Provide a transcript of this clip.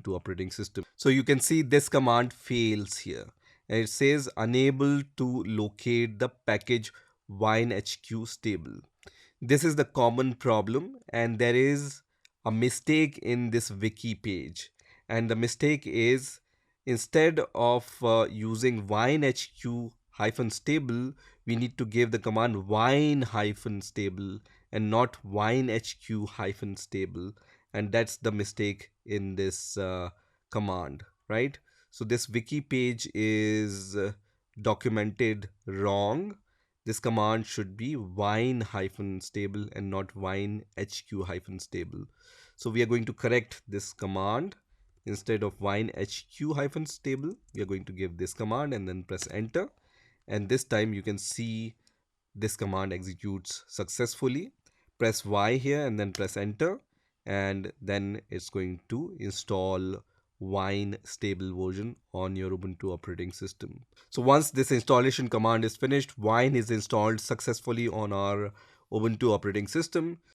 Ubuntu operating system. So you can see this command fails here. And it says unable to locate the package winehq-stable. This is the common problem, and there is a mistake in this wiki page. And the mistake is, instead of using winehq-stable, we need to give the command wine-stable and not winehq-stable. And that's the mistake in this command, right? So this wiki page is documented wrong. This command should be wine-stable and not winehq-stable. So we are going to correct this command. Instead of winehq-stable, we are going to give this command and then press enter. And this time you can see this command executes successfully. Press Y here and then press enter, and then it's going to install wine stable version on your Ubuntu operating system. So once this installation command is finished, wine is installed successfully on our Ubuntu operating system.